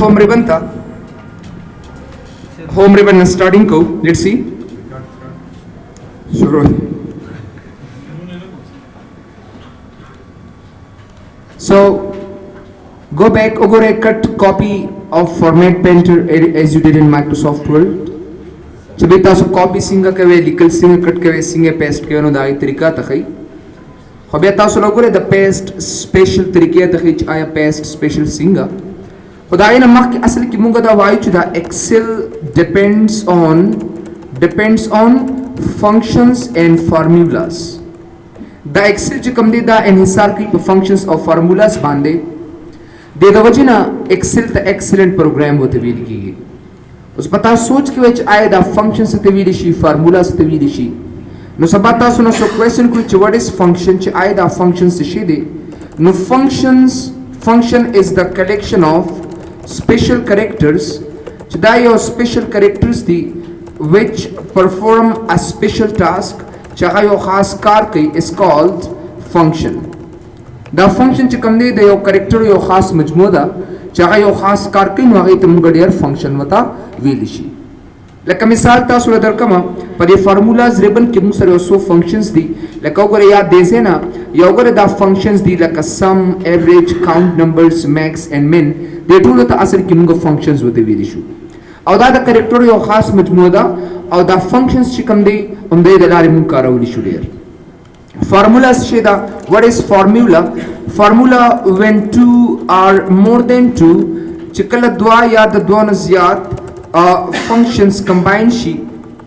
home ribbon ta home ribbon starting ko let's see sure so go back over a cut copy of format painter as you did in Microsoft Word चबीता सो copy singa कवे लिखल singa cut कवे singa paste कवे नो दाई तरीका तखई हबेता सो लोगों रे the paste special तरीके तखई आया paste special singa खुदाई न मख असल की मुंगा दा वायु चुदा Excel depends on functions and formulas the Excel जो कम दे दा इनहिसार की functions और formulas बांधे दे दा वजना Excel ता excellent program होते भी लिखी है उस पता सोच के वच आए दा फंक्शन से तवी दिशी फार्मूला से तवी दिशी नो सबता सुनो सो क्वेश्चन कुछ व्हाट इज फंक्शन च आए दा फंक्शन से शेदे नो function is the collection of special characters च दा यो स्पेशल कैरेक्टर्स दी which perform a special task च यो खास कार के इज कॉल्ड फंक्शन दा फंक्शन च कम दे यो कैरेक्टर यो खास मजमूदा चाहे यो खास कारकिन वागे तुम गडियर फंक्शन मता वेलिशी लका मिसाल ता सुला दरकमा पदे फार्मूलाज रिबन के मुसर यो सो फंक्शंस दी लका ओगरे याद देसे ना यो ओगरे दा फंक्शंस दी लका sum average count numbers max and min दे टू ता असर की मुंगा फंक्शंस वते वेलिशु औ दा कैरेक्टर यो खास मजमूदा औ दा फंक्शंस चिकम दे उमदे दलारे मुं कारो लिशु देर formula sheda what is formula when two are more than two chikala dwa ya da dwa ziyad functions combine shi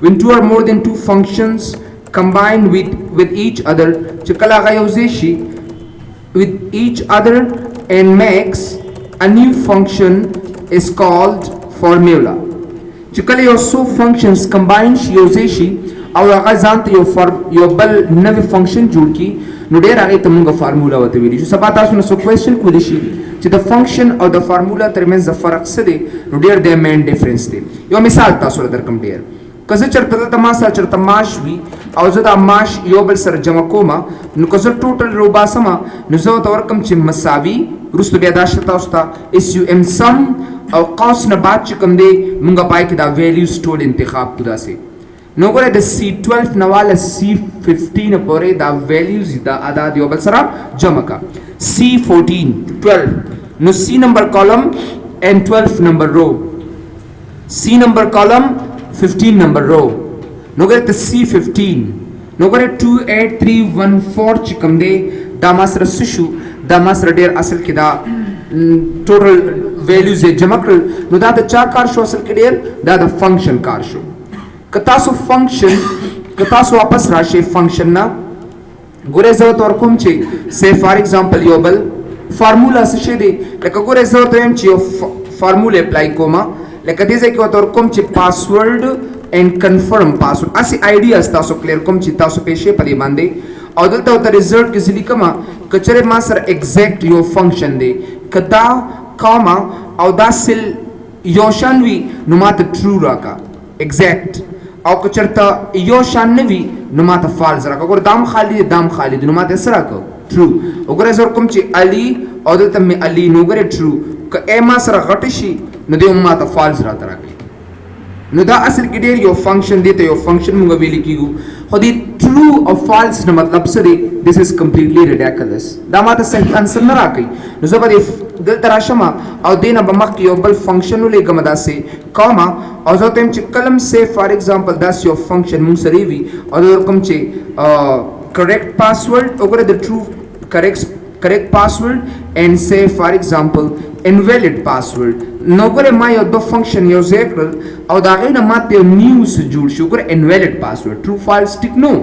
when two are more than two functions combine with each other chikala gayuze shi with each other and makes a new function is called formula chikala yo so functions combine shi yoze shi और अगर जानते यो बल नवे फंक्शन जोड़ की नुडेर आगे तमुंगा फार्मूला होते हुए जो सब आता सुनो सो क्वेश्चन को दिशी च द फंक्शन और द फार्मूला तरमें ज फर्क से दे नुडेर दे मेन डिफरेंस दे यो मिसाल ता सुर दर कंपेयर कज चरता तमासा चरता माश भी और जदा माश यो बल सर जमा कोमा नु कज टोटल रोबा समा नु जो तवर कम च मसावी रुस्तु बेदाशता उस्ता इस यू एम सम और कॉस न बात च कम दे मुंगा पाए कि द वैल्यूज टोल इंतखाब तुदा से नोगरे द C12 नवाला C15 परे द वैल्यूज द आदा दियो बल सरा जमा का C14 12 नो C number column and 12 number row C number column 15 number row नोगरे द C15 नोगरे 28314 चिकम दे दामासर सुशु दामासर डेर असल के दा टोटल वैल्यूज जमा कर नो दा चा कार शो असल के डेर दा फंक्शन कार शो कतासो फंक्शन कतासो वापस राशि फंक्शन ना गुरे जरूरत और कुम चे से फॉर एग्जांपल योबल फार्मूला से शेदे लेका गुरे जरूरत एम चे फार्मूला अप्लाई कोमा लेका दिसे के और कुम चे पासवर्ड एंड कंफर्म पासवर्ड ऐसी आइडियाज तासो क्लियर कुम चे तासो पेशे पदे मांदे और दलता होता रिजल्ट किसी लिखमा कचरे मासर एग्जैक्ट यो फंक्शन दे कदा कामा और दासिल योशानवी नुमात ट्रू राका एग्जैक्ट और कचरता यो शान नवी नुमाता फाल्स रखा अगर दाम खाली नुमाता सरा को ट्रू अगर ऐसा कम ची अली और दलता में अली नोगरे ट्रू का एमा सरा घटिशी नदे उम्माता फाल्स रहा तरह की नुदा असल की डेर यो फंक्शन देते यो फंक्शन मुंगा बेली की गु खुदी ट्रू और फाल्स न मतलब सरे दिस इज कंप्लीटली रिडिकुलस दामाता सही आंसर न राकी नुजबा दे दल तराशमा और देना बमक यो बल फंक्शन ले गमदा से कॉमा और जो तेम च कलम से फॉर एग्जांपल दस यो फंक्शन मुंग सरीवी और कम चे correct password ogre the true correct password and से फॉर एग्जांपल इनवैलिड पासवर्ड नोगरे मा यो दो फंक्शन यो जेकल और दागे न माते न्यूज जुड़ शुगर invalid password true false tick नो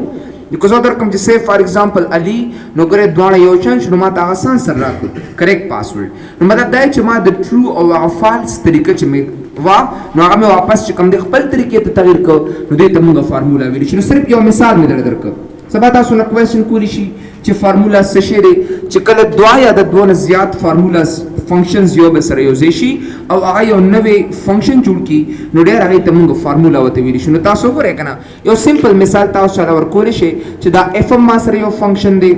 because other come to say for example ali no gare dwana yochen shunu mata asan sar rak correct password no matlab dai chma the true or false tarika chme wa no agame wapas chkam de khpal tarike te tagir ko no de tamunga formula veli shunu sirf yo misal me dar ko sabata suna question kuli shi ch formula se shere ch kala dwa ya da dwa ziyad formulas functions yo besar yo zeshi aw ayo nave function jud ki no der age tamunga formula wate veli shunu taso gore kana yo simple misal ta sala war kuli she ch da fm ma sar yo function de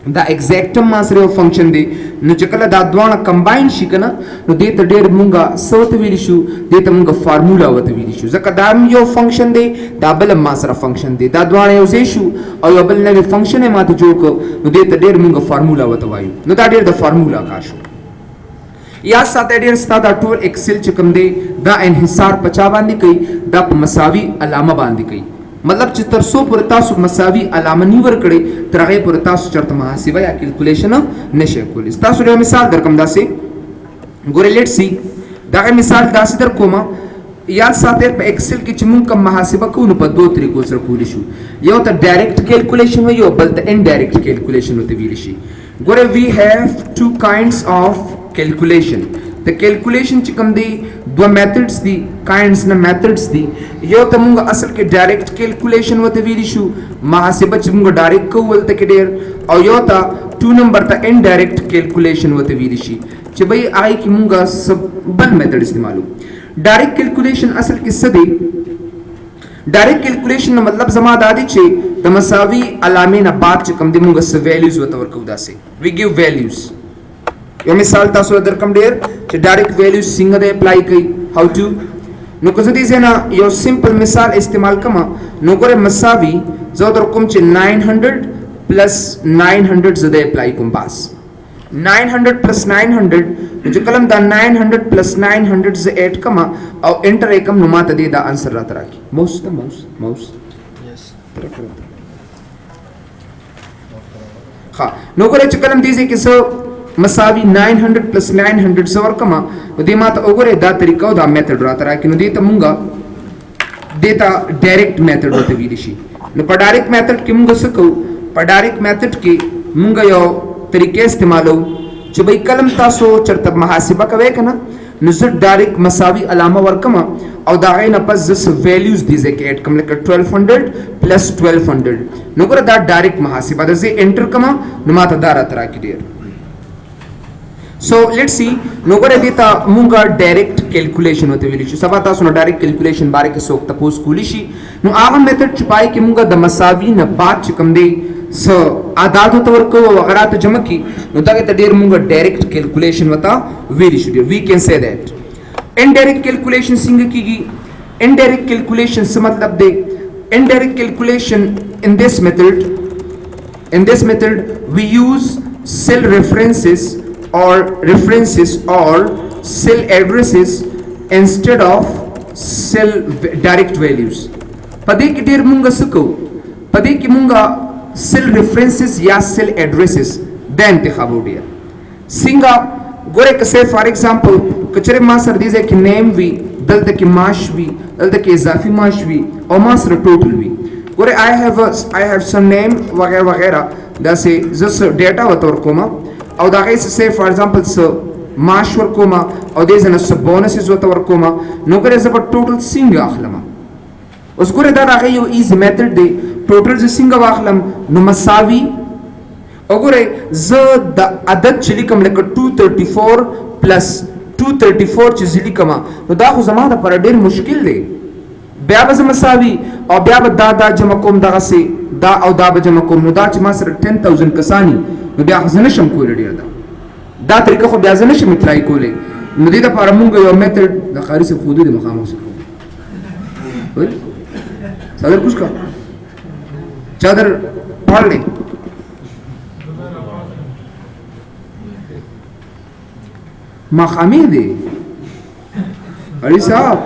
دا ایگزیکټم ما سره فنکشن دی نو چې کله دا دوانه کمباین شي کنه نو دې ته ډېر مونږه سوت ویل شو دې ته مونږه فارمولا وته ویل شو ځکه دا یو فنکشن دی دا بل ما سره فنکشن دی دا دوانه یو ځای شو او یو بل نوی فنکشن ما ته جوړ کو نو دې ته ډېر مونږه فارمولا وته وایو نو دا ډېر د فارمولا کا شو یا ساته ډېر ستا دا ټول ایکسل چې کوم دی دا انحصار پچا باندې کوي دا په مساوي علامه باندې کوي مطلب چې تر څو پر تاسو مساوي علامه نه ور کړي تر هغه پر تاسو چرته محاسبه یا کیلکولیشن نشئ کولی تاسو یو مثال درکم داسې ګورې لیټ سی دا مثال داسې در کومه یا ساته په ایکسل کې چې موږ کوم محاسبه کوو نو په دوه طریقو سره کولی شو یو ته ډایرکټ کیلکولیشن وي او بل ته انډایرکټ کیلکولیشن وته ویل شي ګورې وی هاف ټو کایندز اف کیلکولیشن د کیلکولیشن چې کوم دی دوه میتھډز دي کایندز نه میتھډز دي یو ته موږ اصل کې ډایرکټ کیلکولیشن وته ویلی شو محاسبه چې موږ ډایرکټ کوو ولته کې ډیر او یو ته 2 نمبر ته انډایرکټ کیلکولیشن وته ویلی شي چې بھئی آی کې موږ سب بل میتھډ استعمالو ډایرکټ کیلکولیشن اصل کې څه دی ډایرکټ کیلکولیشن مطلب زما دا دی چې د مساوي علامې نه بعد چې کوم دی موږ څه ویلیوز وته ورکو داسې وی ګیو ویلیوز یو مثال تاسو درکم ډیر چې ډایرکټ ویلیوز څنګه د اپلای کوي هاو ټو نو که زه دې زنه یو سمپل مثال استعمال کوم نو ګوره مساوي زه در کوم چې 900 پلس 900 زه د اپلای کوم بس 900 پلس 900 چې کلم دا 900 پلس 900 زه اډ کوم او انټر کوم نو ماته دې دا انسر راته راکی موس یس ها نو ګوره چې کلم دې کې څه مساوي 900 پلس 900 زور کما دې ماته وګوره دا طریقه دا میتھډ راته راکې نو دې ته مونږه دیتا ډایرکټ میتھډ وته ویل شي نو په ډایرکټ میتھډ کې مونږ څه کوو په ډایرکټ میتھډ کې مونږ یو طریقې استعمالو چې بھئی کلم تاسو چرته محاسبه کوي کنه نو زه ډایرکټ مساوي علامه ورکم او دا غي نه پس زس ویلیوز دي زه کې اډ کوم لکه 1200 پلس 1200 نو ګوره دا ډایرکټ محاسبه ده زه انټر کما نو ماته دا راته راکې ډیر So let's see نو ګوره دې ته مونږه ډایرکټ کیلکولیشن وته ویل شي سبا تاسو نو ډایرکټ کیلکولیشن باره کې څوک تاسو کولی شي نو هغه میتھډ چې پای کې مونږه د مساوي نه بعد چې کوم دی س اعداد ته ورکو او وغیرہ ته جمع کی نو دا ته ډیر مونږه ډایرکټ کیلکولیشن وته ویل شي وی کین سے دیٹ انډایرکټ کیلکولیشن څنګه کیږي انډایرکټ کیلکولیشن څه مطلب دی انډایرکټ کیلکولیشن in this method we use cell references or cell addresses instead of cell direct values پدې کې ډېر مونږه سکو پدې کې مونږه cell references یا cell addresses د انتخاب وډیا څنګه ګوره که فار ایگزامپل کچره ما سره دې کې نیم وی دلته کې ماش وی دلته کې اضافي ماش وی او ما سره ټوټل وی ګوره I have some name وغیرہ وغیرہ دا سه زس ډیټا وتور کوم او دا غي سه فار ایگزامپل س ماش ور کوم او دې زنه س بونسز وتور کوم نو ګره زه په ټوټل څنګه اخلم اوس ګوره دا غي یو ایزی میتھډ دی ټوټل ز څنګه واخلم نو مساوي وګوره زه د عدد چې لیکم لکه 234 پلس 234 چې زه لیکم نو دا خو زما د پر ډیر مشکل دی بیا به مساوي او بیا به دا جمع کوم دغه سي دا او دا به جمع کوم نو دا چې ما سره 10000 کسانی نو بیا خو نشم کولای ډیر دا طریقه خو بیا نشم ترای کولای نو دې لپاره مونږ یو میتھډ د خارجي حدود مخامخ سره وای صدر कुछ का चादर पढ़ ले मकामी दे अली साहब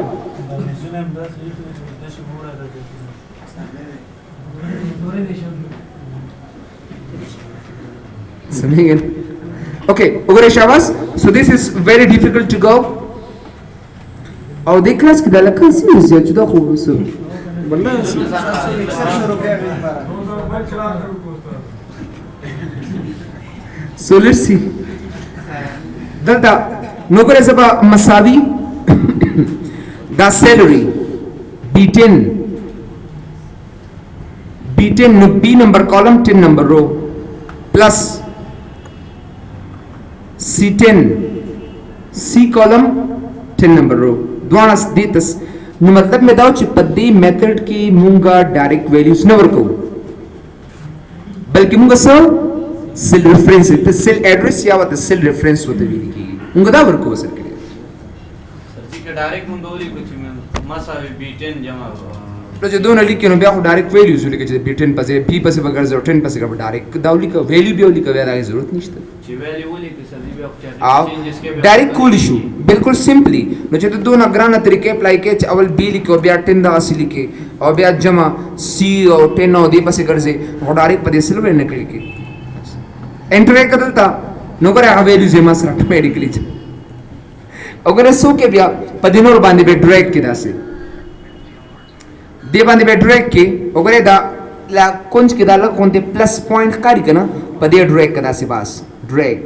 okay okay Shabas so this is very difficult to go او دې کلاس کې د لکه څه زیات دا خو والله so let's see دلته نو ګره زبا مساوي دا salary B10 نو B number column 10 number row plus C10 C column 10 number row دوانس دیتس نو مطلب مې دا چې په دې میتھډ کې مونږه ډایرکټ ویلیوز نه ورکو بلکې مونږه څه cell reference ته cell address या وته cell reference وته ویل کیږي موږ دا ورکو وسر کړی چې ډایرکټ مونږ ولیکو چې مساوي B10 جمع نو چې دونه لیکي نو بیا خو ډایرکټ ویلیوز ولیکي چې B10 پسې B پسې وګرځي او 10 پسې وګرځي ډایرکټ دا ولیکو ویلیو به ولیکو بیا راځي ضرورت نشته چې ویلیو ولیکو سر دی بیا او چینجز کې ډایرکټ کول شو بالکل سمپلی نو چې ته دونه ګرانه طریقې اپلای کې چې اول B لیکو بیا 10 دا اصلي کې او بیا جمع C او 10 او دې پسې ګرځي او ډایرکټ په دې سلوې نه کړی کې انټر کړلتا نو ګره هغه ویلیوز یې ما سره اټومیټیکلی اگر سو کې بیا په دې نور باندې به ډرګ کې داسې دی باندې به ډرګ کې وګوره دا لا کونج کې دا لکه پلس پوینټ کاری کنه په دې ډرګ کې داسې باس ډرګ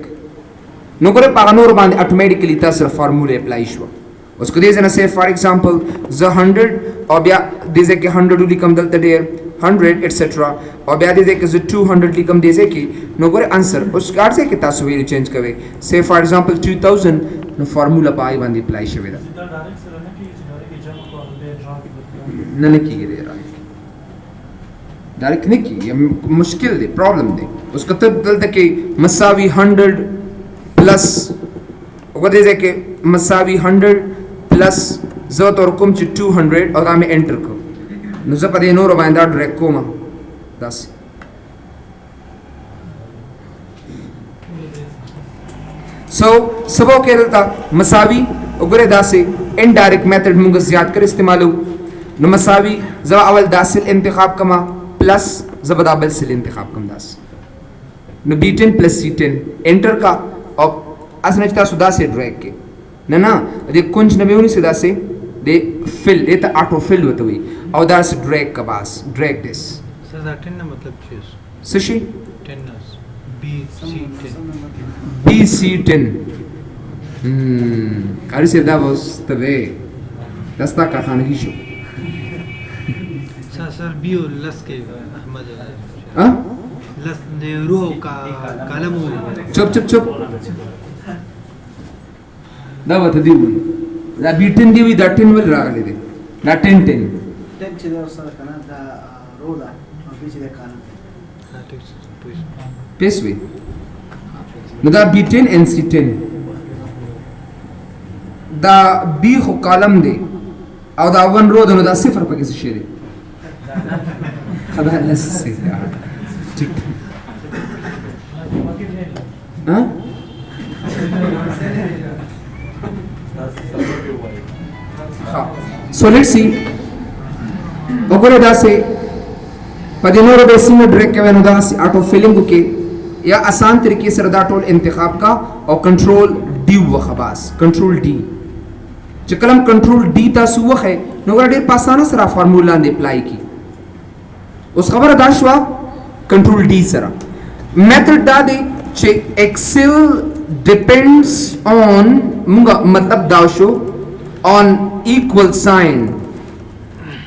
نو ګوره په نور باندې اټومیټیکلی تاسو فارموله اپلای شو اوس کو دې ځنه سه فار ایگزامپل ز 100 او بیا دې ځکه 100 لیکم دلته ډیر 100 ایټسټرا او بیا دې ځکه ز 200 لیکم دې ځکه نو ګوره انسر اوس کار څه کې تاسو ویلو چینج کوي سه فار ایگزامپل 2000 نو فارمولا پای باندې اپلای شوی دا نه نه کیږي ډایرکټ نه کیږي مشکل دی پرابلم دی اوس کته دلته کې مساوي 100 پلس وګورئ ځکه مساوي 100 پلس زه تور کوم چې 200 او دا مې انټر کوم نو زه په دې نور باندې ډایرکټ کوم داس سو سبو کې دلته مساوي وګوره داسې انډایرکټ میتھډ موږ زیات کر استعمالو نو مساوي زه اول داسل انتخاب کما پلس زبدا بل سل انتخاب کم داس نو B10 پلس C10 انټر کا او اسنه تاسو داسې ډرګ کې نه نه دې کونج نه ویونی سي داسې دې فل دې ته اټو فل وته وي او داسې ډرګ کا باس ډرګ دیس سر دا 10 مطلب څه څه شي 10 BC10 کاری سے دا وس تبه دستا کا خانگی شو سر بیو لس کے احمد ہاں لس نے روح کا کلم چپ چپ چپ دا وته دی دا B10 دی وی دا 10 ول راغلی دی دا 10 10 چې دا سره کنه دا رودا او به چې دا کانه پیس وی نو دا B10 NC10 دا B خو کالم دی او دا 1 رو نو دا صفر پکې څه شي دی خبر نه سي ټیک ها so let's see وګوره دا سه پدینور به سیمه ډایرکټ کوي نو دا اټو فیلینګ کې یا آسان طریقې سره دا ټول انتخاب کا او کنټرول डी وخباس کنټرول डी چې کلم کنټرول डी تاسو وخه نو ډېر په اسانه سره فارمولا نه اپلای کی اوس خبره دا شو کنټرول डी سره میتھډ دا دی چې ایکسل ډیپندز آن موږ مطلب دا شو آن equal sign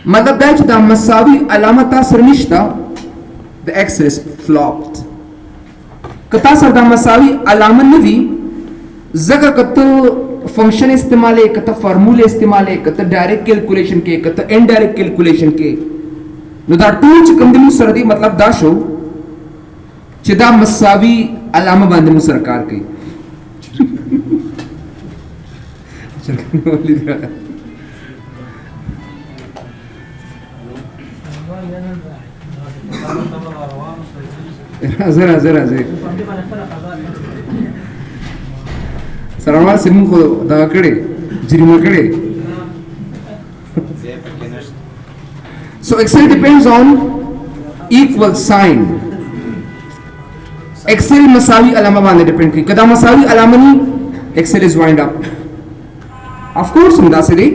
مطلب دا چې دا مساوي علامه تاسو نشته د ایکسل is flopped کتا سره دا مساوي علامه نه وي زګه کته فنکشن استعماله کته فارموله استعماله کته ډایرکټ کیلکولیشن کې کته انډایرکټ کیلکولیشن کې نو دا ټول چې کوم د سره دی مطلب دا شو چې دا مساوي علامه باندې مو سرکار کوي راځه سلام سیمو خو دا کړي جریمه کړي so excel depends on equal sign excel مساوي علامه باندې ډیپند کوي کدا مساوي علامه ني excel is wind up of course همدا سره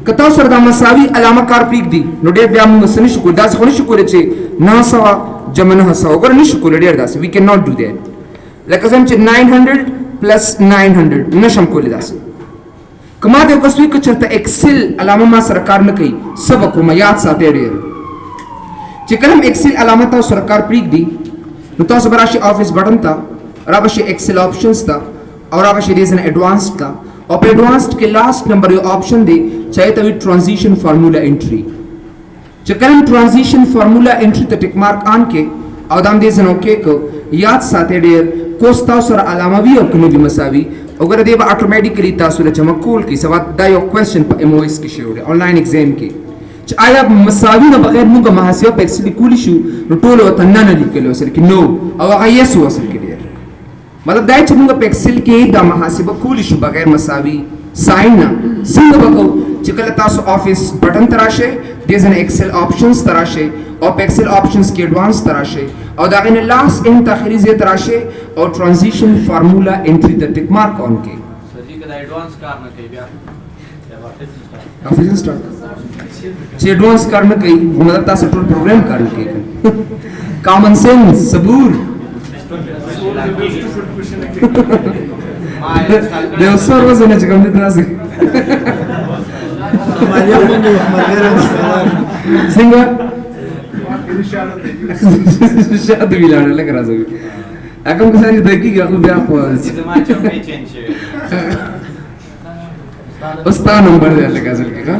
کتا سره دا مساوي علامه کار پریک دي نو ډېر بیا موږ سن شو دا څه نشو کولای چې 900 جمع 900 وګور نشو کولای ډېر داسې we cannot do that لکه څنګه چې 900 plus 900 نشم کولای داسې کما د کوسوي کې چرته ایکسل علامه ما سره کار نه کوي سبق ما یاد ساتي ډېر چې کلم ایکسل علامه تاسو سره کار پریک دي نو تاسو براشي افیس بٹن تا راشي ایکسل آپشنز تا اور راشي ریزن ایڈوانسڈ کا اور په ایڈوانسڈ کې لاست نمبر یو آپشن دی چاہے ته ټرانزیشن فارمولا انټری چې کلم ټرانزیشن فارمولا انټری ته ټیک مارک آن کې او دام دې سنو کې کو یاد ساتي ډېر کوس تاسو سره علامه وی او کنه وی مساوي وګوره دې به اتوماتیکلی تاسو له جمع کول کی سوا دا یو کوېسچن په ام او اس کې شوی دی آنلاین ایگزام کې چې آیا مساوي نه بغیر موږ محاسبه په اکسل کولی شو نو ټول وته نه لیکلو سره کې نو او هغه یې سو اصل کې ډېر مطلب دا چې موږ په اکسل کې دا محاسبه کولی شو بغیر مساوي ساين نه څنګه وکړو چې کله تاسو افیس بٹن تراشه دې ځنه اکسل آپشنز تراشه او په اکسل آپشنز کې ایڈوانس تراشه او دا غنه لاس ان تاخیری زی تراشه او ترانزیشن فارمولا انټری د ټیک مارک اون کې سر جی کدا ایڈوانس کار نه کوي بیا افیس سٹارټ چې ایڈوانس کار نه کوي مطلب تاسو ټول پروګرام کار نه کوي کامن سنس صبور د اوسر وزن چې کوم دې تاسو Somalia mundo څنګه شاده ویلاړ لکه راځي اګم کسانې دقیقه خو بیا خو چې ما چې په چینج شي استا نمبر دی لکه ځل کې ها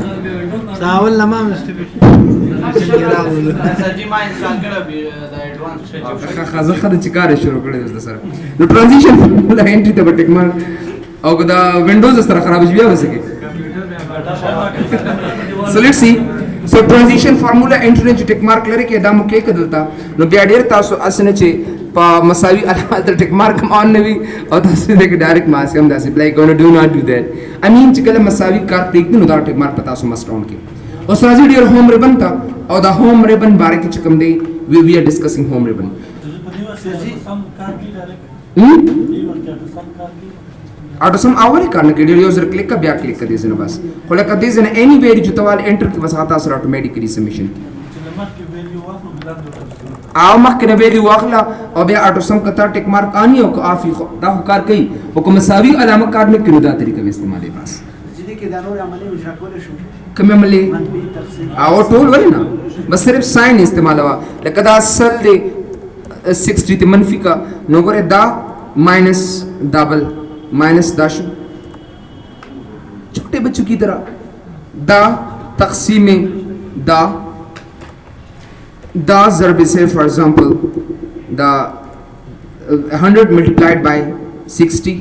Saawal lama mesti سر جی ما انسټال کړو د ایڈوانس چې خزه خد چې کار شروع کړی د سره نو ترانزیشن فارمولا انټری ته ټیک مارک او دا وینډوز سره خراب شي بیا وسکه so let's see so transition formula entry چې ټیک مارک لري کې دا مو کې کدلتا نو بیا ډیر تاسو اسنه چې په مساوي علامه د ټیک مارک اون نوي او تاسو دې ډایرکټ ماسک هم داسې لایک ګونه ډو ناٹ ډو دیٹ I mean چې کله مساوي کار پریک نو دا ټیک مارک په تاسو مست اون کې اوس راځي ډیر هوم ریبن تا او دا هوم ریبن باره کې چې کوم دی we are discussing home ribbon اټو سم اوري کارنه کې ډیر یوزر کلیک کا بیا کلیک کړئ زنه بس خو لکه دې زنه اني ویری چې توال انټر کې بس هاته سره اتوماتیکلی سبمیشن او مخکنه ویری واخلا او بیا اټو سم کته ټیک مارک اني او کافي دا کار کوي او کوم مساوي علامه کار نه کړو دا طریقه استعمالي بس چې کې دا نور عملي مشاکل شو کوم عملي منفي تقسیم او ټول ولنا بس صرف ساين استعمال وا لکه دا اصل دی 60 ته منفي کا نو ګره دا ماینس ڈبل माइनस दाशु छोटे बच्चों की तरह दा तकसीम दा ज़रब से फॉर एग्जांपल दा 100 मल्टीप्लाइड बाय 60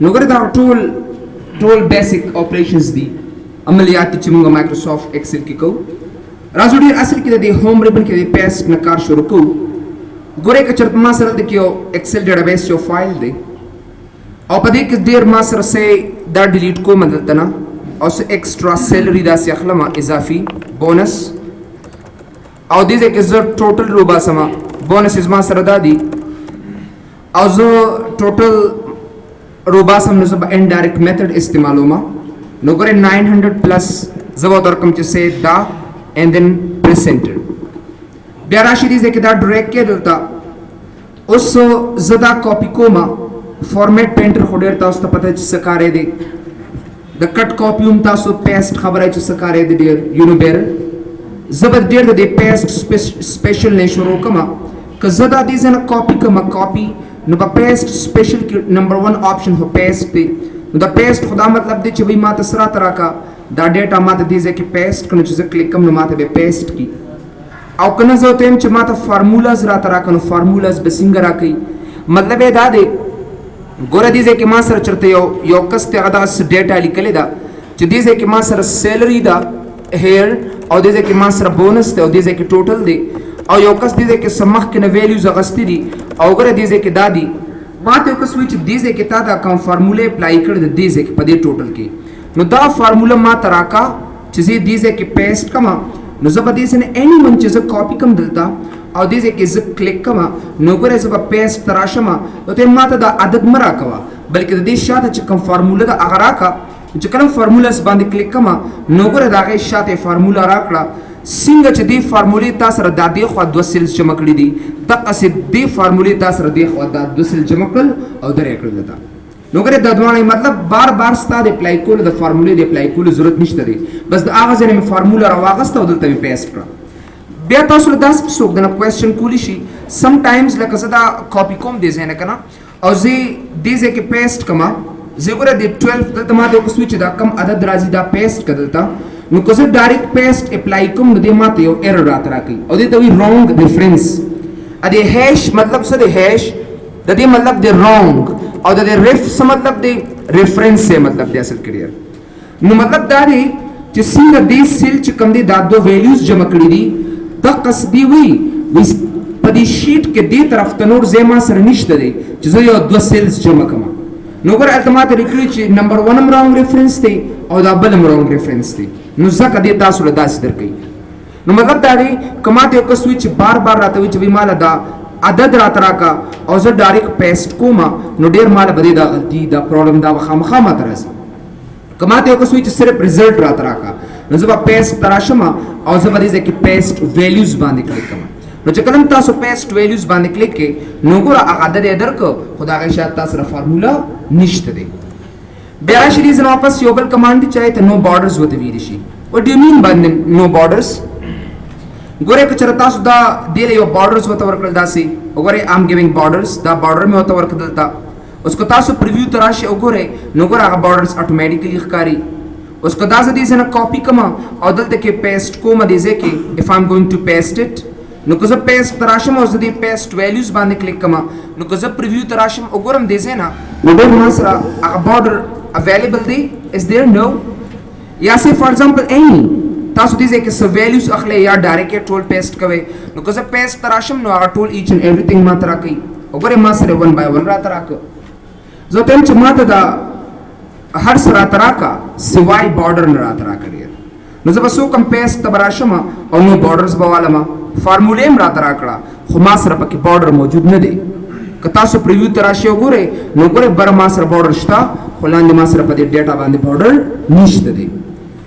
नगर दा टोल बेसिक ऑपरेशंस दी अमलियात चिमुंगा माइक्रोसॉफ्ट एक्सेल की को राजुडी असल की दे होम रिबन के पेस्ट नकार शुरू को गोरे का चरतमा सरल दे कियो एक्सेल डेटाबेस जो फाइल दे او په دې کې ډیر ما سره سه دا ډیلیټ کوم دلته نه او سه ایکسترا سیلری دا سه اخلم اضافي بونس او دې کې زه ټوټل روبا سما بونس ما سره دا دي او زه ټوټل روبا سم نو زه ان ډایرکټ میتھډ استعمالوم نو ګره 900 پلس زو ترکم چې سه دا اند دین پرسنټ بیا راشي دې کې دا ډایرکټ کې دلته اوس زدا کاپی کوما فارمیٹ پینٹر خو ډیر تاسو ته پته چې سکارې دی د کټ کاپی هم تاسو پیسټ خبره چې سکارې دی ډیر یو نو بیر زبر ډیر د پیسټ سپیشل نه شروع کما که زدا دې زنه کاپی کما کاپی نو په پیسټ سپیشل کې نمبر 1 آپشن هو پیسټ دی نو دا پیسټ خدا مطلب دی چې وای ما تسرا ترا کا دا ډیټا ما ته دې ځکه پیسټ کنه چې کلیک کم نو ما ته به پیسټ کی او کنه زه ته چې ما ته فارمولاز را ترا کنه فارمولاز به څنګه را کوي مطلب دا دی ګوره دې کې ما سره چرته یو کس ته غدا ډیټا لیکل دا چې دې کې ما سره سیلری دا هیر او دې کې ما سره بونس ته او دې کې ټوټل دی او یو کس دې کې سمخ کې نه ویلیوز غستی دي او ګوره دې کې دادی ما ته کس وی چې دې کې تا دا کوم فارموله اپلای کړ دې کې په دې ټوټل کې نو دا فارموله ما تراکا چې دې کې پیسټ کما نو زه په دې سره اني من چې کاپی کم دلتا او دې کې ز کلیک کما نو ګره زه په پیسټ تراشم او ته ماته دا عدد مرا کوا بلکې د دې شاته چې کوم فارموله دا اگر کا چې کوم فارموله اس باندې کلیک کما نو ګره دا غي شاته فارموله راکړه څنګه چې دې فارمولې تاسو سره د دې خو 2 سیلز جمع کړې دي دا اسې دې فارمولې تاسو سره دې خو د 2 سیل جمع کړل او درې کړل دا نو ګره د دوه مطلب بار بار ستاسو اپلای کول د فارمولې د اپلای کول ضرورت نشته دی بس د هغه ځنه فارموله راوغسته او دلته پیسټ کړه بیا تاسو له داس څوک دنه کوېسچن کولی شي سم ټایمز لکه زدا کاپی کوم دي زنه کنه او زی دې کې پیسټ کما زه ګره د 12 دلته ما د کوم چې دا کم عدد راځي دا پیسټ کړلتا نو که زه ډایرکټ پیسټ اپلای کوم نو دې ماته یو ایرر راته راکړي او دې ته وی رونګ ریفرنس ا دې هیش مطلب څه دی هیش د دې مطلب دی رونګ او د دې ریف څه مطلب دی ریفرنس سے مطلب دی اصل کړي نو مطلب دا دی چې څنګه دې سیل چې کوم دی دا دو ویلیوز جمع کړی دي د قصدي وي په دې شیټ کې دې طرف ته نور زما سره نشته دی چې زه یو دو سیلز جمع کوم نو ګور التمات لیکلی چې نمبر 1 هم رونګ ریفرنس دی او دا بل هم رونګ ریفرنس دی نو ځکه دې تاسو له داسې درکې نو مطلب دا دی کماته یو کس وی چې بار بار راته وی چې وی مال دا عدد راته راکا او زه ډایرکټ پیسټ کوم نو ډیر مال بده دا غلطي دا پرابلم دا خامخا ماته راځي کماته یو کس وی چې صرف رزلټ راته راکا نو زه به پیسټ تراشم او زه به دې کې پیسټ ویلیوز باندې کلیک کوم نو چې کله تاسو پیسټ ویلیوز باندې کلیک کې نو ګور هغه عدد یې درکو خدای شاید تاسو سره فارمولا نشته دی بیا راشي دې واپس یو بل کمانډ چاهي ته نو بارډرز وته ویل شي what do you mean by no borders ګوره که چېرته تاسو دا دې له یو بارډرز ورته ورکړل داسې وګورئ آم ګیوینګ بارډرز دا بارډر مې ورته ورکړل دلته اوس که تاسو پریویو ته راشئ وګورئ نو ګوره هغه بارډرز اټومیټیکلی ښکاري اوس که دا زه دې ځای نه کاپي کوم او دلته کې پیسټ کوم دې ځای کې if I'm going to paste it نو که زه پیسټ ته راشم او زه دې پیسټ ویلیوز باندې کلیک کوم نو که زه پریویو ته راشم وګورم دې ځای نه نو ډېر ما سره هغه بارډر اویلیبل دی is there no یا say for example any تاسو دې ځکه څه ویلیوز اخلي یا ډایرکټ ټول پیسټ کوي نو که زه پیسټ تراشم نو هغه ټول ایچ اینڈ ایوریثینګ ما ترا کوي وګوره ما سره 1 by 1 را ترا کو زه ته چې ما ته دا هر سره ترا کا سوای بارډر نه را ترا کړی نو زه بسو کم پیسټ تبراشم او نو بارډرز بوالم فارمولې را ترا کړه خو ما سره پکې بارډر موجود نه دی که تاسو پریویو تراشي وګوره نو ګوره بر ما سره بارډر شته خو لاندې ما سره په دې ډیټا باندې بارډر نشته دی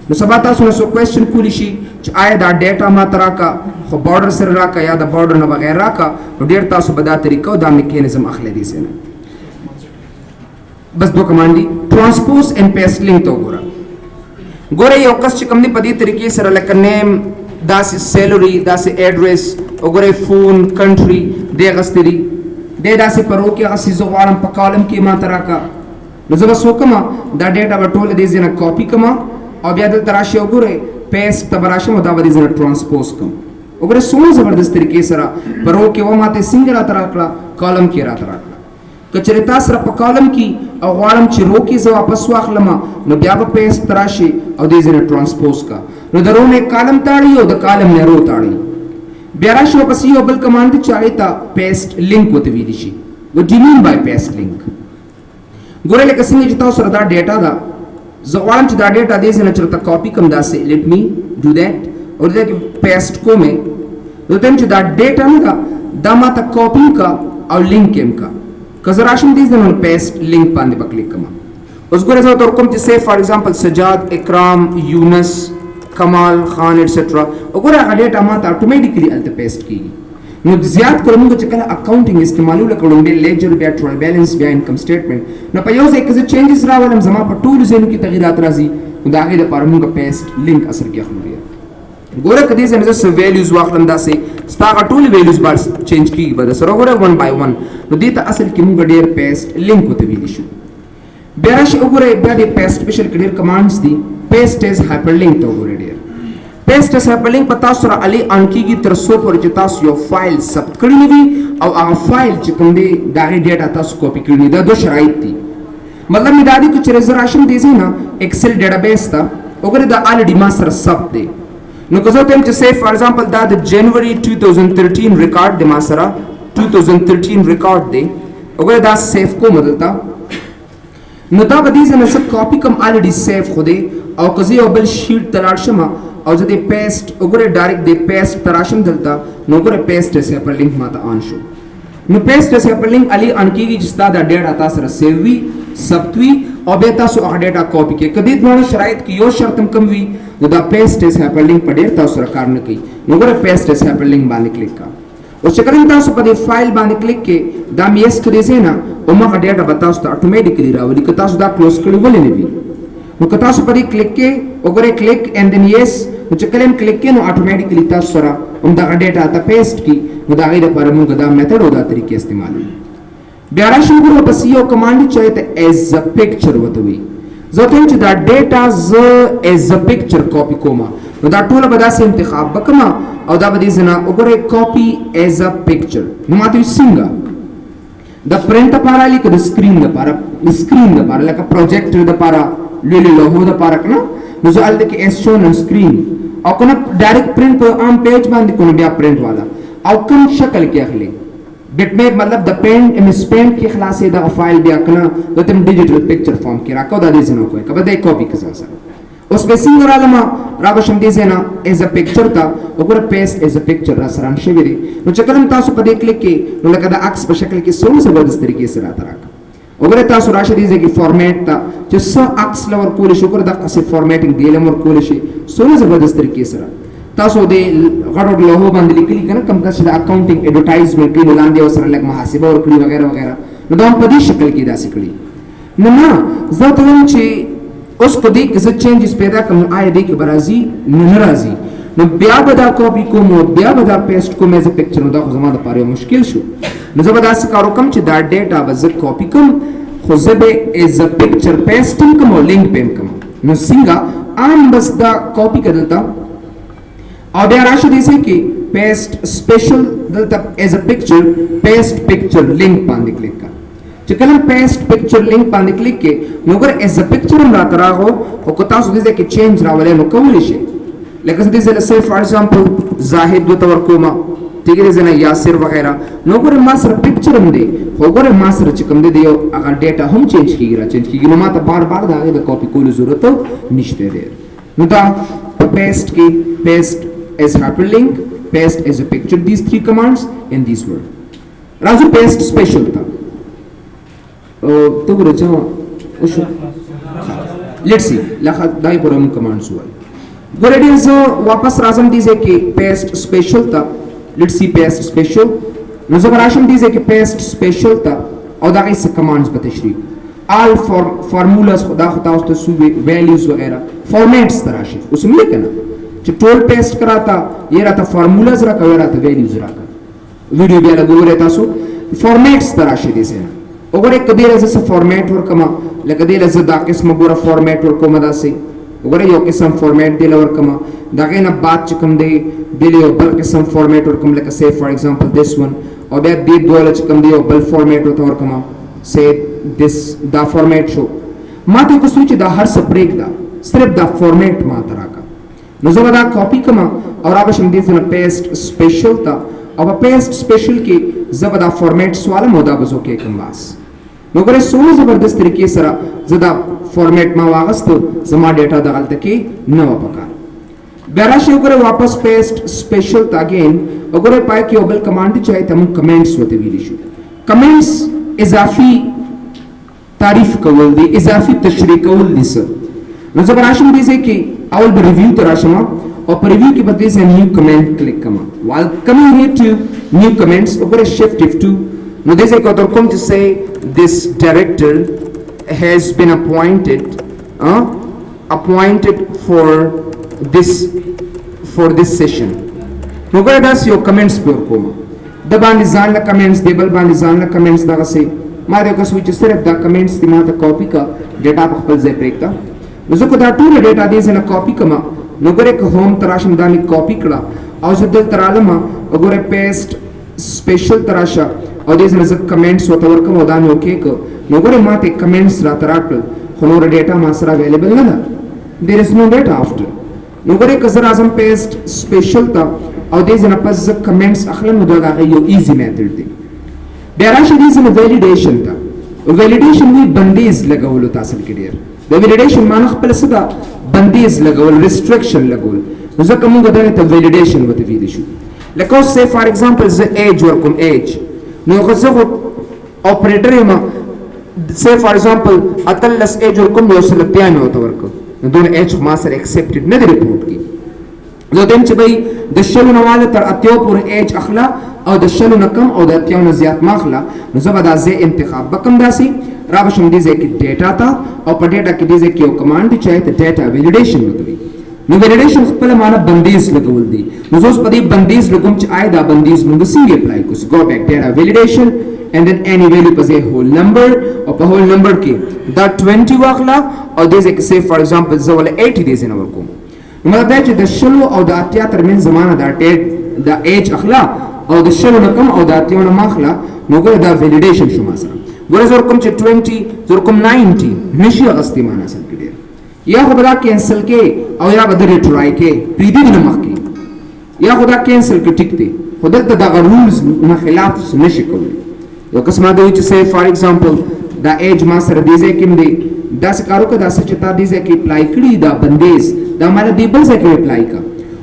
نو سبا تاسو نو کوېسچن کولی شي چې آیا دا ډیټا ما تراکا خو بارډر سره راکا یا دا بارډر نه بغیر راکا نو ډیر تاسو به دا طریقو دا میکانیزم اخلي دي سره بس دو کمانډ دي ترانسپوز اینڈ پیسټ لینک تو ګوره یو کس چې کوم دی په دې طریقې سره لکه نیم داسې سیلری داسې ایډریس وګوره فون کنټری دې غستري دې داسې پرو کې هغه سیزو غواړم په کالم کې ما تراکا نو زه بس وکم دا ډیټا به ټول دې ځای نه کاپي کوم او بیا دلته راشي وګورئ پیسټ ته به راشم او دا به دې ځای نه ټرانسپوز کوم وګورئ څومره زبردست طریقې سره په رو کې و ماته څنګه راته راکړه کالم کې راته راکړه که چېرې تا سره په کالم کې او غواړم چې رو کې زه واپس واخلم نو بیا به پیسټ ته راشي او دې ځای نه ټرانسپوز کا نو د رو نه کالم تاړي او د کالم نه رو تاړي بیا راشي واپس یو بل کمانډ چې هغې ته پیسټ لینک ورته ویلی شي what do you mean by paste link ګورئ لکه څنګه چې تاسو سره دا ډیټا ده زه غواړم چې دا ډیټا دې ځای نه چېرته کاپي کړم داسې لیټ می ډو دیټ او دې کې پیسټ کومې نو ته چې دا ډیټا نه ده دا ما ته کاپي کا او لینک هم کا که زه راشم دې ځای نه پیسټ لینک باندې به کلیک کوم اوس ګوره زه ورته کوم چې say for example سجاد اکرام یونس کمال خان ایټسټرا وګوره هغه ډیټا ما ته اټومیټیکلی هلته پیسټ کېږي نو زیات کړو موږ چې کله اکاونټینګ استعمالو لکه وړاندې لیجر بیا ټرایل بیلانس بیا انکم سټیټمنټ نو په یو ځای کې زه چینجز راولم زما په ټولو ځایونو کې تغیرات راځي نو د هغې دپاره موږ پیسټ لینک اثر کې اخلو بیا ګوره که دې ځای نه زه څه ویلیوز واخلم داسې ستا هغه ټولې ویلیوز به چینج کېږي به درسره وګوره 1 by 1 نو دې ته اصل کې موږ ډېر پیسټ لینک ورته ویلی شو بیا راشي وګورئ بیا د پیسټ سپیشل کې ډېر کمانډس دي پیسټ از هایپر لینک ته وګورئ ډېر پیسټ از هایپر لینک په تاسو سره علي آن کېږي تر څو پورې چې تاسو یو فایل ثبت کړی نه وي او هغه فایل چې کوم دی د هغې ډیټا تاسو کاپي کړي دا دوه شرایط دي مطلب مې دا دی که چېرې زه راشم دې ځای نه ایکسل ډیټابیس ته وګورئ دا الریډي ما سره ثبت دی نو که زه ووایم چې say for example دا د جنوري 2013 ریکارډ دی ما سره 2013 ریکارډ دی وګورئ دا سیف کوم دلته نو دا به دې ځای نه زه کاپي کوم الریډي سیف خو دی او که زه یو بل شیټ ته لاړ شم او زه دې پیسټ وګورئ ډایرکټ دې پیسټ ته راشم دلته نو وګورئ پیسټ از هایپر لینک ماته آن شو نو پیسټ از هایپر لینک علي آن کېږي چې ستا دا ډیټا تا سره سیو وي ثبت وي او بیا تاسو هغه ډیټا کاپي کړئ که دې دواړه شرایط کې یو شرط هم کم وي نو دا پیسټ از هایپر لینک په ډېر تاسو سره کار نه کوي نو وګورئ پیسټ از هایپر لینک باندې کلیک کړه اوس چې کله تاسو په دې فایل باندې کلیک کړئ دا مې یس کړی ځای نه هماغه ډیټا به تاسو ته اټومیټیکلی راولي که تاسو دا کلوز کړي ولې نه وي نو که تاسو په دې کلیک کړئ وګورئ کلیک اینډ دین یس نو چې کله هم کلیک کړئ نو اټومیټیکلی تاسو سره همدغه ډیټا ته پیسټ کړي نو د هغې دپاره موږ دا میتھډ او دا طریقې استعمالوو بیا راشو وګورو پس یو کمانډ چې ته ایز ا پکچر وته وي زه ته چې دا ډیټا ز ایز ا پکچر کاپي کوم نو دا ټول به داسې انتخاب وکړم او دا به دې زنه وګورئ کاپي ایز ا پکچر نو ماته څنګه د پرنٹ لپاره لیک د سکرین لپاره لکه پروجیکټر لپاره لولې لوهو لپاره کنه نو زه الته کې اس شون ان سکرین او کنه ډایرکټ پرنٹ په عام پیج باندې کو بیا پرنٹ والا او کوم شکل کې اخلي بټ مې مطلب د پین ام سپین کې خلاصې د فایل بیا کنه د تم ډیجیټل پکچر فارم کې راکو د دې زنه کوی کبه د کاپی کزا سره اوس به څنګه راځم را بشم دې زنه از ا پکچر تا وګوره پیسټ از ا پکچر را سره شوی دی نو چې کلم تاسو په دې کلیک کې نو لکه د عکس په شکل کې څو زبردست طریقې سره راځي وګوره تاسو راشه دې ځکه فارمیټ تا چې څو عکس لور کول شي وګوره د قصې فارمیټینګ دی لمر کول شي څو زبردست طریقې سره تاسو دې غړو له باندې لیکلي کنه کم کس د اکاونټینګ ایډورټایزمنت کې لاندې وسره لګ محاسبه ورکړي وغیرہ وغیرہ نو دا په دې شکل کې داسې کړی نه زه ته وایم چې اوس په دې کې څه چینجز پیدا کوم آی دې کې برازي نه راځي نو بیا به دا کاپی کوم او بیا به دا پیسټ کوم ایز ا پکچر نو دا خو زما لپاره مشکل شو نو زه به داسې کار وکړم چې دا ډیټا به زه کاپی کوم خو زه به ایز ا پکچر پیسټ کوم او لینک پم کوم نو څنګه عام بس دا کاپی کړل او بیا راشه دې سي کې پیسټ سپیشل دلته ایز ا پکچر پیسټ پکچر لینک باندې کلیک کړه چې کله پیسټ پکچر لینک باندې کلیک کې نو ګور ایز ا پکچر هم راته راغو او کو تاسو دې کې چینج راولې نو کولی شي لکه دې زله سي فار ایگزامپل زاهد دو تور کوما ٹھیک ہے زنه یاسر وغیرہ نو ګور ما سره پکچر هم دی خو ګور ما سره چې کوم دی یو هغه ډیټا هم چینج کیږي نو ما ته بار بار دا د کاپی کولو ضرورت نشته دی نو دا پیسټ کې پیسټ as hyperlink, paste as a picture, these three commands and these were. Razu paste special tha. To gura chama. Let's see. Lakha dai puram commands huwa. Gura it is wapas razam dize ke paste special tha. Let's see paste special. Nazo barasham dize ke paste special tha. Aw da is commands batashri. All formulas khuda khuda uste su values वगैरह formats तराशी उसमें लेकिन چې ټول پیسټ کراتا یې راته فارمولاز راکوي راته ویلیوز راکوي ویډیو بیا لګورئ تاسو فارمیټس تراشي دي سره وګورئ کدی راځه څه فارمیټ ورکما لکه دی راځه دا قسم ګوره فارمیټ ورکوم داسې وګورئ یو قسم فارمیټ دی ورکما دغه نه بعد چې کوم دی دی یو بل قسم فارمیټ ورکوم لکه سي فار ایگزامپل this one او بیا دې دوه چې کوم دی یو بل فارمیټ ورکوم say this دا فارمیټ شو ما ته کو سوچ دا هر څه بریک دا صرف دا فارمیټ ما ته راکا نو زه دا کاپی کما او را بشم دې نه پیسټ سپیشل تا او په پیسټ سپیشل کې زه دا فارمیټ سوال مو دا بزو کې کوم باس نو ګره سو زبردست طریقې سره زه دا فارمیټ ما واغست زما ډیټا د غلطه کې نه و پکار بیا راشي ګره واپس پیسټ سپیشل تا اگین وګوره پای کې یو بل کمانډ چای ته موږ کمنټس وته ویلی شو کمنټس اضافي تعریف کول دي اضافي تشریح کول دي سر نو زه براشم دې کې اول به ریویو ته راشم او په ریویو کې به دې نیو کمنټ کلیک کما while coming here to new comments وګوره shift F2 نو دې ځای کې کوم چې say this director has been appointed for this session نو ګوره دا یو کمنټس په کوم د باندې ځان له کمنټس دی بل باندې ځان له کمنټس دغه سي ما دې کو سوچ صرف دا کمنټس دی ما ته کاپی کا ډیټا په خپل ځای پرېږده زه کو دا ټول ډیټا دې زنه کاپی کما نو ګره که هوم تراشم دا می کاپی کړه او زه دل ترالم وګوره پیسټ سپیشل تراشه او دې زنه زه کمنټس وته ورکوم او دا مې اوکې کو نو ګره ماته کمنټس را تراکل خو نور ډیټا ما سره اویلیبل نه ده there is no data after نو ګره که زه راځم پیسټ سپیشل تا او دې زنه پس زه کمنټس اخلم نو دا یو ایزی میتھډ دی بیا راشه دې زنه ویلیډیشن تا ویلیډیشن وی بندیز لګولو تاسو کې ډیر د ویلیډیشن معنی خپل څه ده بندیز لګول ریسټریکشن لګول ځکه موږ دا ته ویلیډیشن وته ویل شو لکه سه فار ایگزامپل ز ایج ورکوم ایج نو غزه اپریټر یم سه فار ایگزامپل اتلس ایج ورکوم یو سل پیانو وته ورکو نو دون ایج ما سره ایکسپټډ نه دی ریپورت کی زه دیم چې بای د شلو نواله تر اتیو پور ایج اخلا او د شلو نه کم او د اتیو نه زیات ماخلا نو زه دا زه انتخاب بکم داسي را بشم دې ځای کې ډیټا تا او په ډیټا کې دې ځای کې یو کمانډ چې ته ډیټا ویلیډیشن وکړي نو ویلیډیشن خپل معنا بندیز لګول دي نو زه په دې بندیز لګوم چې آی دا بندیز موږ څنګه اپلای کوو گو بیک ډیټا ویلیډیشن and then any value per se whole number or per whole number ki da 20 واخلا او دې ځکه say for example زه ول 80 دې نه ورکوم مطلب دا چې د شلو او د اتیا ترمنځ زمانه دا د ایج اخلا او د شلو نه کم او د اتیا نه ماخلا نو ګوره دا ویلیډیشن شو ما سره ګوره زه کوم چې 20 زه کوم 19 نشي اغستی معنا اصل کې ډیر یا خدا کینسل کې او یا بدر ټرای کې پریدي نه مخ کې یا خدا کینسل کې ټیک دی خدا ته دا رولز نه خلاف نشي کولی یو قسمه دی چې سه فار ایگزامپل دا ایج ما سره دی ځکه دی دا څه کارو کدا څه چې تا دی ځکه اپلای کړی دا بندیز دا مال دی بل ځکه اپلای کا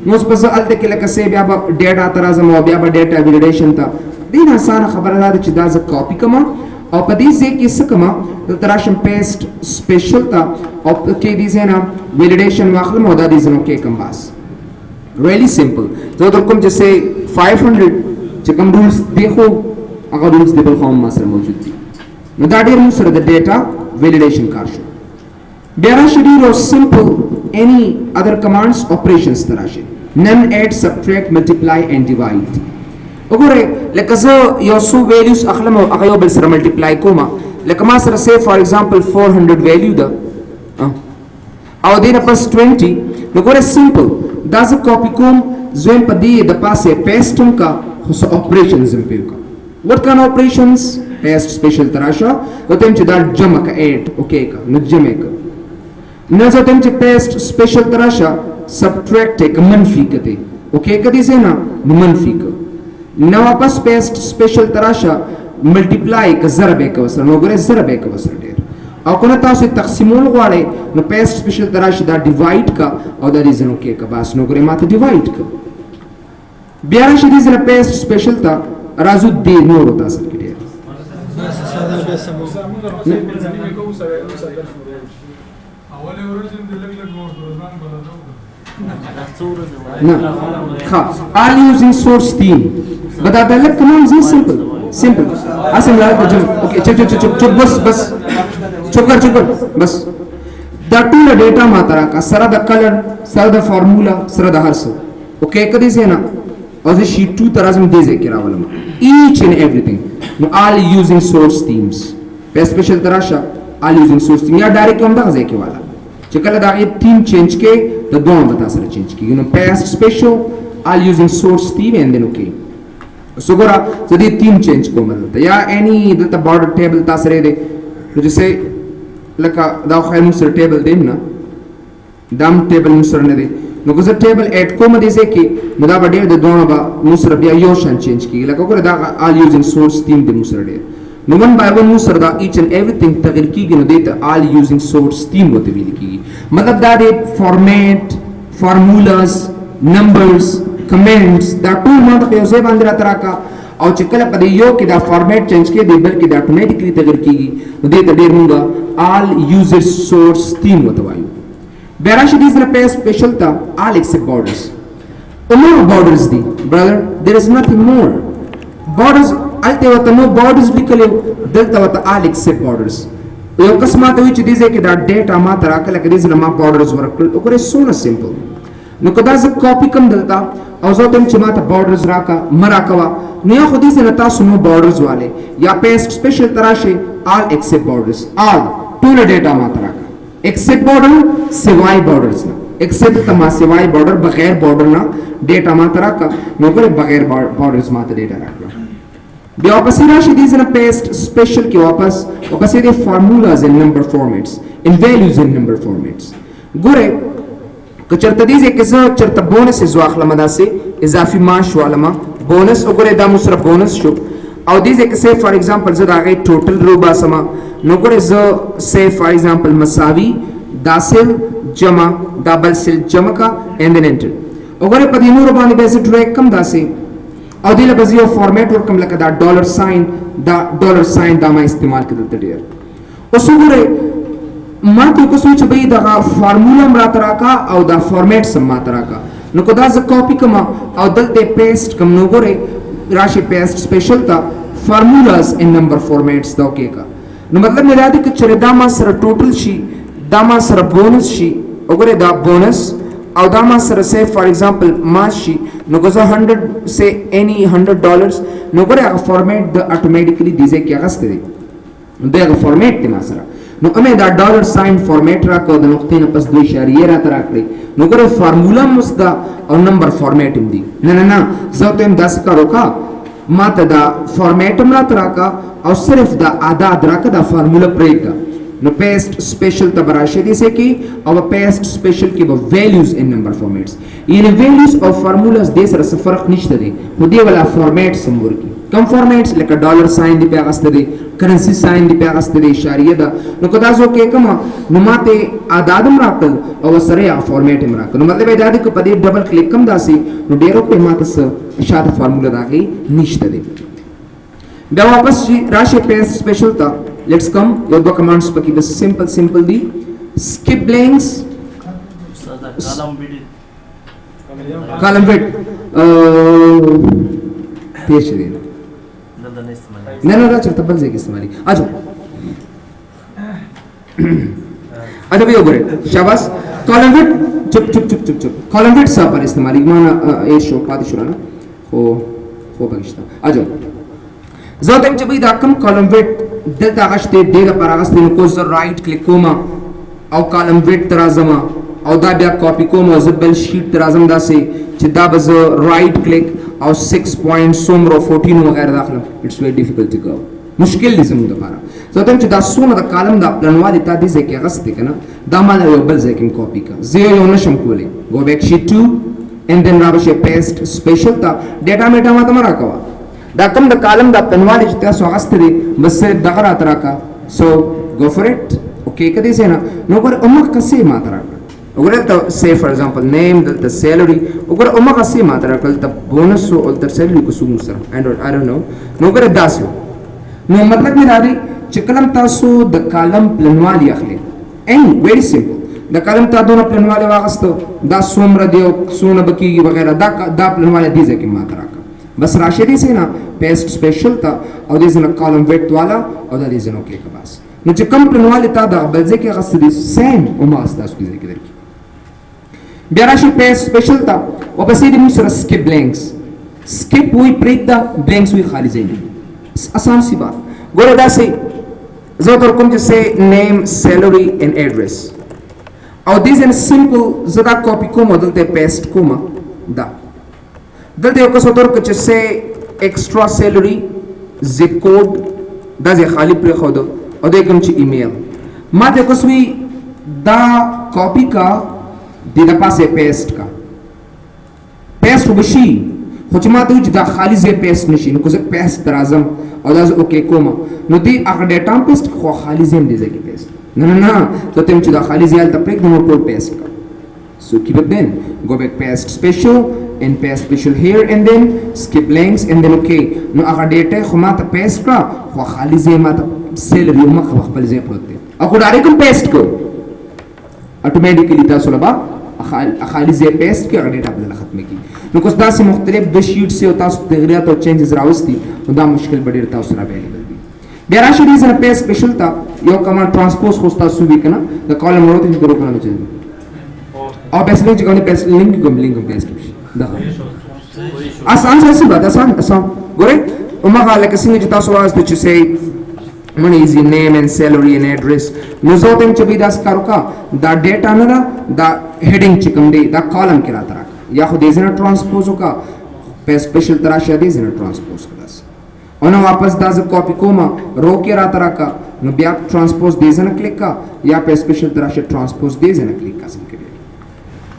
نو پس الته کې لکه سه بیا ډیټا ترازم او بیا ډیټا ویلیډیشن تا دین آسان خبره ده چې دا ز کاپی کما او په دې ځکه کې څه کما تراشم پیسټ سپیشل تا او کې دې زنه ویلیډیشن واخلم او دا دې زنه کې کم باس really simple زه در کوم چې سه 500 چې کوم رولز دیکھو هغه رولز د بل قوم ما سره موجود دي نو دا ډیر مو سره د ډیټا ویلیډیشن کار شو بیا راشي ډیر سمپل any other commands operations تراشي none add subtract multiply and divide وګوره لکه زه یو څو ویلیوز اخلم او هغه یو بل سره ملټیپلای کوم لکه ما سره say for example 400 ویلیو ده او دې نه پس 20 نو ګوره سمپل دا زه کاپی کوم زویم په دې د پاسه پیسټم کا خو operations هم پیو کا what kind of operations paste special tarasha وتم چې دا جمع کا add okay کا نو جمع کا نو زتم چې paste special tarasha subtract کا منفی کته okay کدي سے نا منفی کا نو واپس paste special tarasha multiply کا ضرب کا وسر نو ګره ضرب کا وسر ډیر او کنه تاسو تقسیمول غواړئ نو paste special tarasha دا divide کا او دا ریزن okay کا بس نو ګره ماته divide کا بیا راشي دې زره paste special تا رازو دې نور تاسو کې ډیر نه ها are using source theme بدا دلک کمان زی simple اصل لا جم اوکے چپ بس چپ کر بس دا ټول ډیټا ما ترا کا سره د کلر سره د فارمولا سره د هر څه اوکے کدي سه نه او زه شیټ 2 ترازم دې ذکر راولم each and everything no all using source themes په سپیشل تراشه all using source theme یا ډایرکټ هم دغه ځکه والا چې کله دا یې تیم چینج کې د دوه وتا سره چینج کې نو past special all using source theme and then okay so ګور زه دې تیم چینج کوم ته یا any د border table تاسو لري نو جسه لکه دا خو هم سره ټیبل دیم نه دام ټیبل سره نه دی نو که زه ټیبل اډ کوم دې سه کې نو دا به ډېر د دوه به نو سره بیا یو شان چینج کیږي لکه ګوره دا all using source theme د نو سره ډېر نو من بای ون نو سره دا each and everything تغیر کیږي نو دې ته all using source theme وته ویل کیږي مطلب دا د فارمیټ فارمولاز نمبرز کمنټس دا ټول ما ته یو ځای باندې راتراکا او چې کله په یو کې دا فارمیټ چینج کې دی بلکې دا اتوماتیکلی تغیر کیږي نو دې ته ډېر موږ all user source theme وته وایو Berashi is the past special ta all except borders. No borders di brother there is nothing more. Borders alte wata no borders likale delta wata all except borders. Yo kasma ta which dize ke da data ma tara kala ke dize ma borders work okore so simple. No kada z copy kam delta او زه تم چې ما ته borders راکا مراکوا نو یو خو دې سره تاسو نو borders والے یا paste special تراشه all except borders all ټول ډیټا ما ته راکا except border سوای borders نه except تما سوای border بغیر border نه ډیټا ما ته راکا نو ګره بغیر borders ما ته ډیټا راکا بیا واپس راشي دې سره paste special کې واپس دې formulas in number formats in values in number formats ګوره کچرته دې کې څه چرته بونس زو اخلم داسې اضافي معاش والما بونس وګوره دا مو سره بونس شو او دې کې سه فار ایگزامپل زه دا غي ټوټل رو باسما نو ګوره زه سه فار ایگزامپل مساوي داسل جمع ډبل سل جمع کا and then enter وګوره په دې نور باندې به زه ډایرکټ کم داسې او دې لپاره یو فارمیټ ورکم لکه دا ډالر ساين دا ما استعمال کړل ډیر اوس وګوره ما ته کو سوچ به دا فارمولا مرا راکا او دا فارمیټ سم ما راکا نو کو دا ز کاپی کما او دلته پیسټ کم نو ګوره راشي پیسټ سپیشل تا فارمولاز ان نمبر فارمیټس دا اوکے کا نو مطلب نه راځي چې چر دا ما سره ټوټل شي دا ما سره بونس شي وګوره دا بونس او دا ما سره سه فار ایگزامپل ما شي نو کو 100 سے any $100 نو ګوره فارمیټ د اتوماتیکلی دیږي کې غسته دی دا فارمیټ دی ما سره نو امه دا ډالر ساين فارمیټ راکو د نقطې نه پس 2 اشاریه را تر کړی نو ګره فارمولا مسدا او نمبر فارمیټ هم دی نه زه ته هم داس کارو کا ما ته دا فارمیټ هم را تر کا او صرف دا اعداد راکا دا فارمولا پریکا نو پیسٹ سپیشل تبراشه دی سے کی او پیسٹ سپیشل کی ویلیوز ان نمبر فارمیٹس یعنی ویلیوز او فارمولاز دے سره فرق نشته دی نو دی ولا فارمیٹ سمور کی کم فارمیٹس لکه ډالر ساين دی پیغسته دی کرنسی ساين دی پیغسته دی اشاریه دا نو کدا زو کې کما نو ماته اعدادم راکل او سره یا فارمیټ هم راکل نو مطلب دا دی کو پدې ډبل کلیک کم داسي نو ډیرو په ماته س شاته فارمولا راغی نشته دی بیا واپس راشه پیسٹ سپیشل تا لیٹس کم یو دو کمانڈز پکی بس سمپل دی skip blanks column width پیش دی نه را چرته بل ځای کې استعمالي اجو ادب یو ګره شاباس column width چپ column width سره پر استعمالي معنا ای شو پاتې شو نه خو بغشتا اجو زه ته چې به دا کم column width دلته غشته دغه پراغستې نو کو زه رائټ کلیک کوم او column width ترازم او دا بیا کاپی کوم او زبل شیټ ترازم داسې چې دا به زه رائټ کلیک او 6 پوینټ سومرو 14 وغیرہ داخله اټس ویری ډیفیکلټ ټو گو مشکل دي زموږ لپاره زه ته چې دا سونه د کالم د پلانوالي تا دي ځکه غسته کنه دا مال یو بل ځکه کاپی کا زه یو نشم کولی گو بیک شیټ 2 and then راوشه پیسټ سپیشل تا ډیټا میټا ما تمرا کوا دا کوم د کالم د پلانوالي چې تاسو غسته دي بس دغه را تراکا سو گو فور اٹ اوکې کدي سینا نو ګور امه کسي ما تراکا وګوره ته say for example name the salary وګوره امه کسي ما تراکل ته بونس او تر سیلری کو سو سره I don't know نو ګوره داسو نو مطلب می راځي چې کلم تاسو د کالم پلانوالي اخلي and very simple د کالم تا دونه پلانوالي واغستو دا سومره دی او سونه بکیږي وغیرہ دا پلانوالي دي ځکه ما تراکا بس راشه دي سینا پیسٹ سپیشل تا او دې زنه کالم ویټ والا او دا دې زنه کې کباس نو چې کم پلانوالي تا د بل ځکه غست دي سیم او ما تاسو کې ذکر کړی بیا راشه پیسٹ سپیشل تا او بس دې موږ سره skip blanks skip وی پریک دا blanks وی خالی ځای آسان سی بات ګوره دا سي زه تر کوم چې say name salary and address او دې زنه سمپل زدا کاپی کوم او دلته پیسٹ کوم دا دلته یو څه تور چې سه ایکسترا سیلری زپ کوډ دا ځای خالی پر خو دو او د کوم چې ایمیل ما ته کوسوي دا کاپی کا د پاسه پیسٹ کا پیسٹ وبشي خو چې ما ته چې دا خالی ځای پیسٹ نشي نو کوزه پیسٹ درازم او دا اوکې کوم نو دی هغه ډیټا پیسٹ خو خالی ځای دی ځکه پیسٹ نه ته تم چې دا خالی ځای ته پریک نو ټول پیسٹ کا so keep it then go back paste special and paste special here and then skip blanks and then okay نو هغه ډیټا خو ما ته پیسٹ کا خو خالی ځای ما ته سیلری او مخ خپل ځای پروت دی او ډایرکټ پیسٹ کو اتوماتیکلی تاسو لبا خالی ځای پیسٹ کې هغه ډیټا بدل ختم کی نو کوم تاسو مختلف د شیټ سے او تاسو تغیرات او چینجز راوستي نو دا مشکل به ډیر تاسو را اویلیبل دي بیا راشي دې سره پیسٹ سپیشل تا یو کمانډ ترانسپوز خو تاسو وی کنه د کالم وروته چې ګروپ نه چي او پیسٹ لینک کوم پیسٹ لینک کوم پیسٹ دا آسان سی بات آسان ګوره عمره لکه څنګه چې تاسو واسطه چې سي money is your name and salary and address نو زه ته چې به داس کارو کا دا ډیټا نه دا هډینګ چې کوم دی دا کالم کې راته راک یا خو دې زنه ترانسپوز وکا په سپیشل تراشه دې زنه ترانسپوز کړاس او نو واپس دا ز کاپی کوم رو کې راته راکا نو بیا ترانسپوز دې زنه کلیک کا یا په سپیشل تراشه ترانسپوز دې زنه کلیک کا سم کړی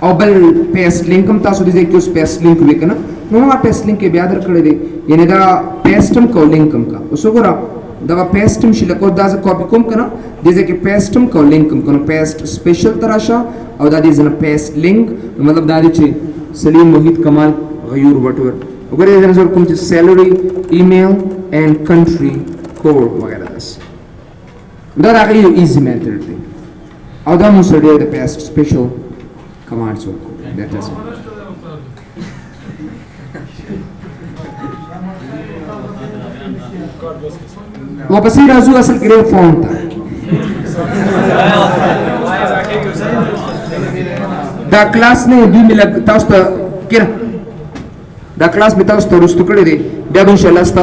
او بل پیسٹ لینک هم تاسو دې کې اوس پیسٹ لینک وکنه نو ما پیسٹ لینک کې بیا در کړی دی یعنی دا پیسټم کو لینکم کا اوس وګورئ دا پیسټم شي لکه دا ز کاپی کوم کنه دې ځکه پیسټم کو لینکم کنه پیسٹ سپیشل تراشه او دا دې زنه پیسٹ لینک مطلب دا دې چې سلیم موحید کمال غیور وټور وګورئ دا زر کوم چې سیلری ایمیل اینڈ کنټری کوډ وغیرہ داس دا راغلی یو ایزی میتھډ دی او دا مو سره د پیسٹ سپیشل کمانډز ورکو دیٹ از واپس راځو اصل کې فون ته دا کلاس نه دوی مل تاسو ته کړه دا کلاس می تاسو ته رسټ کړی دی بیا ان شاء الله تاسو